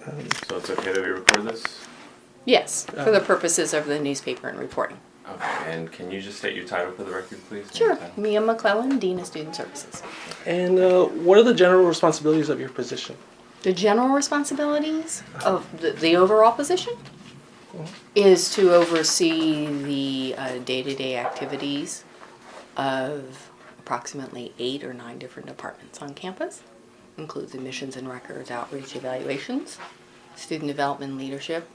So it's okay that we record this? Yes, for the purposes of the newspaper and reporting. Okay, and can you just state your title for the record, please? Sure. Mia McClellan, Dean of Student Services. And what are the general responsibilities of your position? The general responsibilities of the overall position is to oversee the day-to-day activities of approximately 8 or 9 different departments on campus. Includes admissions and records, outreach, evaluations, student development and leadership,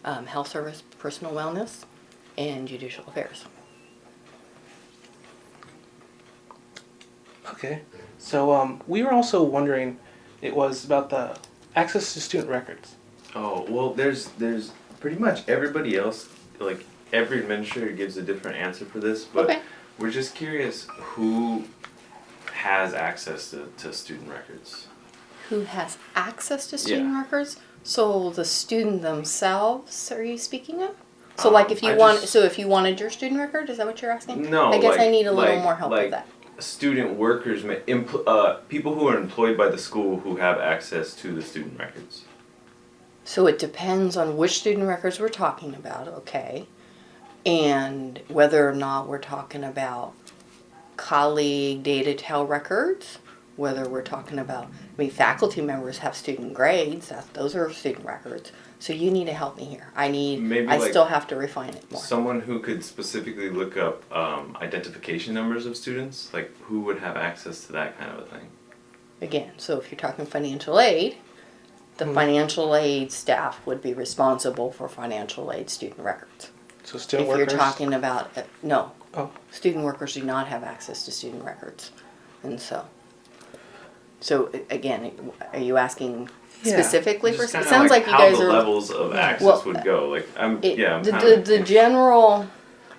health service, personal wellness, and judicial affairs. Okay. So we were also wondering, it was about the access to student records. Oh, well, there's pretty much everybody else, like every administrator gives a different answer for this, but Okay. we're just curious who has access to student records. Who has access to student Yeah. records? So the student themselves, are you speaking of? So like if you if you wanted your student record, is that what you're asking? No, I guess like, I need a little like- more help like with that. Student workers, people who are employed by the school who have access to the student records. So it depends on which student records we're talking about, okay? And whether or not we're talking about colleague data tell records, whether we're talking about, faculty members have student grades, those are student records. So you need to help me here. I still have to refine it more. Someone who could specifically look up identification numbers of students, like who would have access to that kind of a thing? Again, so if you're talking financial aid, the financial aid staff would be responsible for financial aid student records. So student If workers? you're talking about, no, Oh. student workers do not have access to student records. And so again, are you asking specifically for, Just it kinda sounds like you how guys the are. levels of access Well, would go. Like I'm The kinda- general,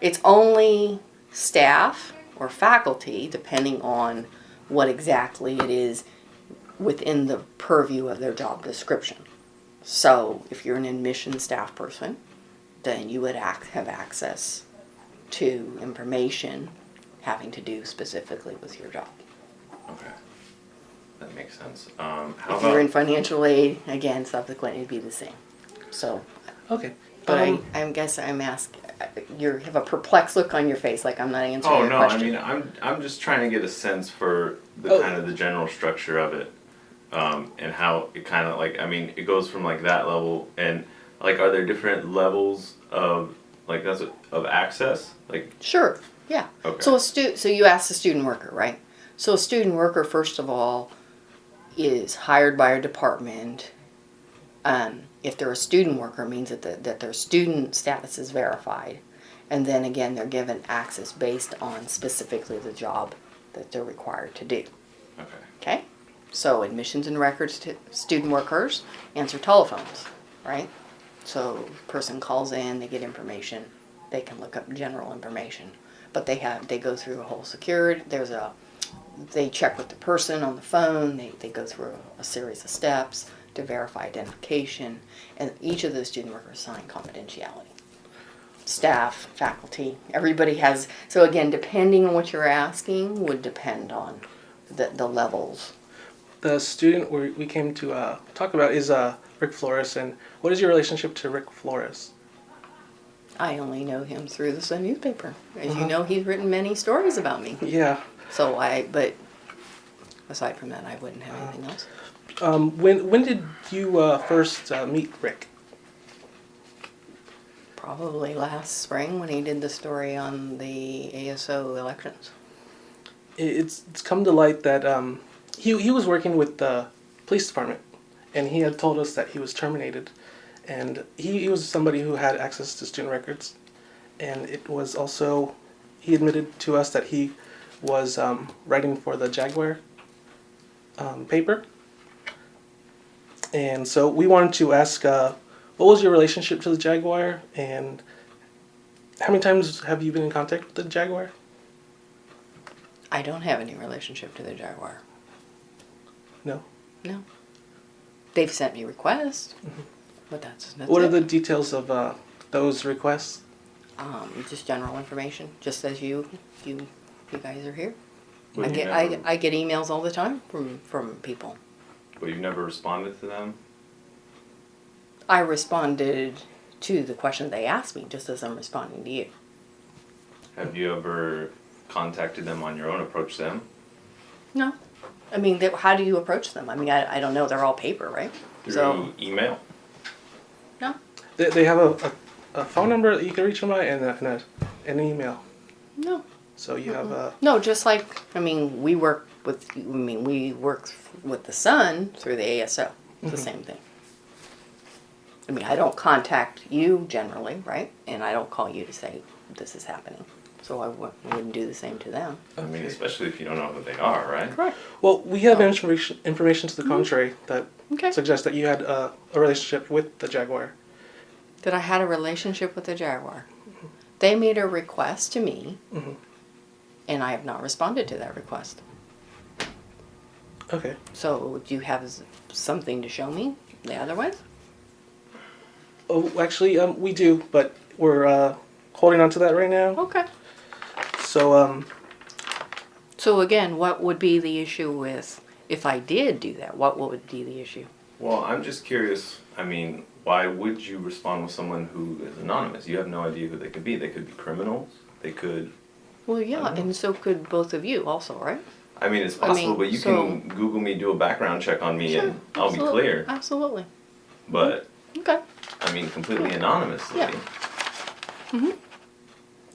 it's only staff or faculty, depending on what exactly it is within the purview of their job description. So if you're an admission staff person, then you would have access to information having to do specifically with your job. Okay, that makes sense. How If you're in about financial aid, again, subsequently it'd be the same. So, Okay. but I guess I'm asking, you have a perplexed look on your face, like I'm not answering oh your no, question. I mean I'm just trying to get a sense for the kind of the general structure of it, and how it kind of like it goes from like that level and like are there different levels of like of access like Sure, yeah. Okay. So so you asked a student worker, right? So a student worker, first of all, is hired by a department. If they're a student worker, it means that their student status is verified. And then again, they're given access based on specifically the job that they're required to do. okay. Okay? So admissions and records to student workers answer telephones, right? So person calls in, they get information, they can look up general information. But they go through a whole security, they check with the person on the phone, they go through a series of steps to verify identification, and each of those student workers sign confidentiality. Staff, faculty, everybody has, so again, depending on what you're asking, would depend on the levels. The student we came to talk about is Rick Flores, and what is your relationship to Rick Flores? I only know him through the Sun newspaper. As you know, he's written many stories about me. Yeah. So but aside from that, I wouldn't have anything else. When did you first meet Rick? Probably last spring when he did the story on the ASO elections. It's come to light that he was working with the police department, and he had told us that he was terminated, and he was somebody who had access to student records, and it was also, he admitted to us that he was writing for the Jaguar paper, and so we wanted to ask, what was your relationship to the Jaguar, and how many times have you been in contact with the Jaguar? I don't have any relationship to the Jaguar. No. No. They've sent me requests, but that's What it. are the details of those requests? Just general information, just as you guys are here. But I get emails all the time from people. But you've never responded to them? I responded to the question they asked me, just as I'm responding to you. Have you ever contacted them on your own, approached them? No. I mean, how do you approach them? I mean, I don't know. They're all paper, right? Through email? No. They have a phone number that you can reach them by and an email. No. So you have a... No, just like, I mean, we work with the son through the ASO. It's the same thing. I mean, I don't contact you generally, right? And I don't call you to say this is happening. So I wouldn't do the same to them. I mean, especially if you don't know who they are, right? Correct. Well, we have information to the contrary that Okay. suggests that you had a relationship with the Jaguar. That I had a relationship with the Jaguar. They made a request to me, and I have not responded to that request. Okay. So do you have something to show me the other way? Oh, actually, we do, but we're holding on to that right now. Okay. So, So again, what would be the issue with, if I did do that, what would be the issue? Well, I'm just curious. I mean, why would you respond with someone who is anonymous? You have no idea who they could be. They could be criminals. They could... Well, yeah, and so could both of you also, right? I mean, it's possible, but you so- can Google me, do a background check on me, and I'll absolutely, be clear. Absolutely. But, Okay. I mean, completely anonymously. Yeah.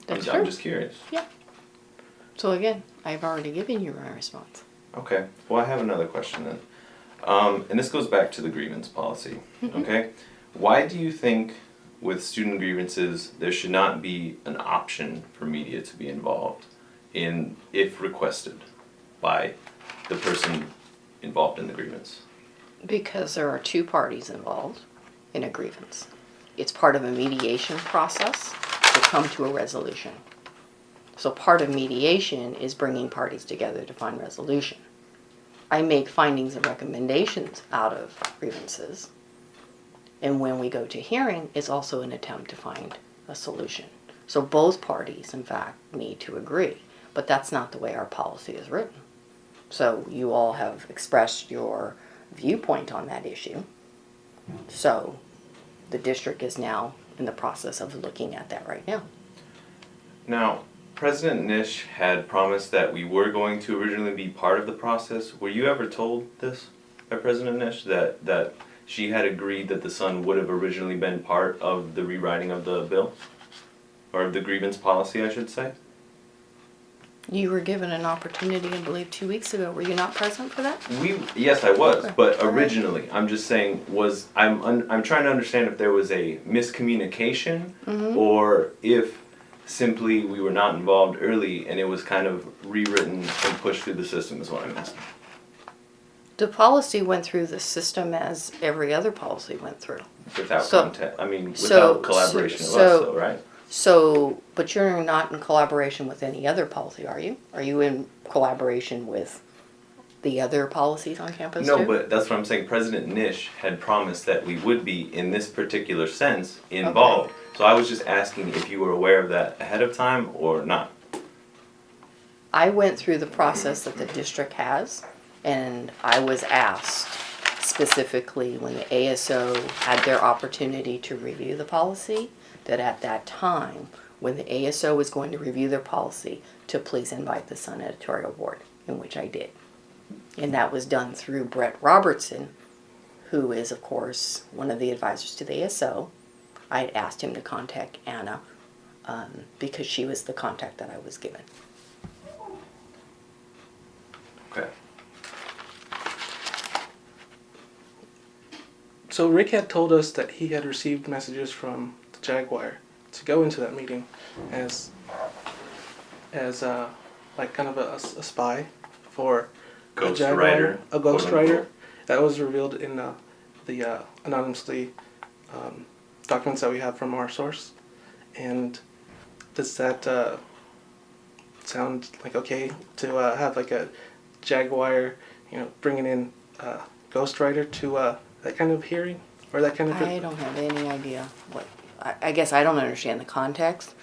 That's I'm true. just curious. Yeah. So again, I've already given you my response. Okay. Well, I have another question then. And this goes back to the grievance policy. Okay. Why do you think with student grievances there should not be an option for media to be involved in, if requested by the person involved in the grievance? Because there are two parties involved in a grievance. It's part of a mediation process to come to a resolution. So part of mediation is bringing parties together to find resolution. I make findings and recommendations out of grievances. And when we go to hearing, it's also an attempt to find a solution. So both parties, in fact, need to agree. But that's not the way our policy is written. So you all have expressed your viewpoint on that issue. So the district is now in the process of looking at that right now. Now, President Nish had promised that we were going to originally be part of the process. Were you ever told this by President Nish, that she had agreed that the son would have originally been part of the rewriting of the bill? Or of the grievance policy, I should say? You were given an opportunity, I believe, 2 weeks ago. Were you not present for that? Yes, I was, Okay. but All right. originally, I'm just saying, I'm trying to understand if there was a miscommunication, or if simply we were not involved early and it was kind of rewritten and pushed through the system is what I'm asking. The policy went through the system as every other policy went through. Without So- contact, I mean, so- without collaboration of so- us though, right? So, but you're not in collaboration with any other policy, are you? Are you in collaboration with the other policies on campus No, too? but that's what I'm saying. President Nish had promised that we would be, in this particular sense, involved. So I was just asking if you were aware of that ahead of time or not. I went through the process that the district has, and I was asked specifically when the ASO had their opportunity to review the policy, that at that time, when the ASO was going to review their policy, to please invite the Sun Editorial Board, in which I did. And that was done through Brett Robertson, who is, of course, one of the advisors to the ASO. I had asked him to contact Anna because she was the contact that I was given. Okay. So Rick had told us that he had received messages from the Jaguar to go into that meeting as like kind of a spy for the Jaguar, a ghostwriter. That was revealed in the anonymously documents that we have from our source. And does that sound like okay to have like a Jaguar, bringing in a ghostwriter to that kind of hearing or that kind of? I don't have any idea what. I guess I don't understand the context.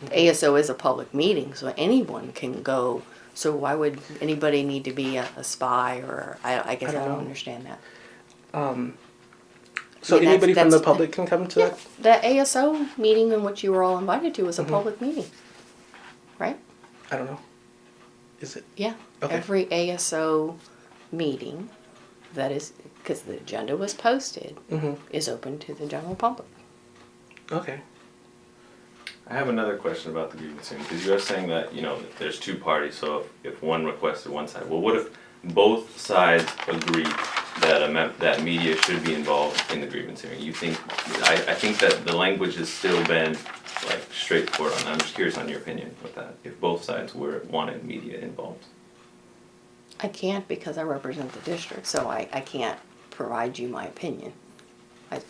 ASO is a public meeting, so anyone can go. So why would anybody need to be a spy or? I guess I don't understand that. So I mean, anybody from the that's- public can come to Yeah, that? the ASO meeting in which you were all invited to was a public meeting, right? I don't know. Is it? Yeah. Okay. Every ASO meeting that is, because the agenda was posted, is open to the general public. Okay. I have another question about the grievance hearing, because you are saying that, you know, there's two parties, so if one requested one side, well, what if both sides agree that that media should be involved in the grievance hearing? You think, I think that the language has still been like straightforward on that. I'm just curious on your opinion with that, if both sides wanted media involved. I can't because I represent the district, so I can't provide you my opinion.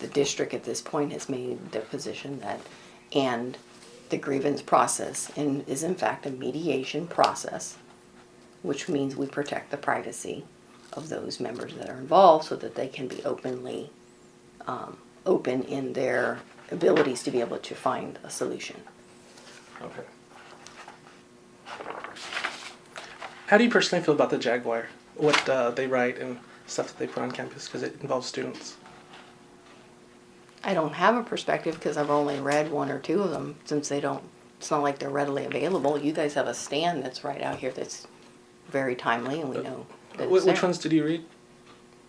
The district at this point has made their position that, and the grievance process is in fact a mediation process, which means we protect the privacy of those members that are involved so that they can be open in their abilities to be able to find a solution. Okay. How do you personally feel about the Jaguar? What they write and stuff that they put on campus, because it involves students? I don't have a perspective because I've only read one or two of them since it's not like they're readily available. You guys have a stand that's right out here that's very timely and we know that it's Which there. ones did you read?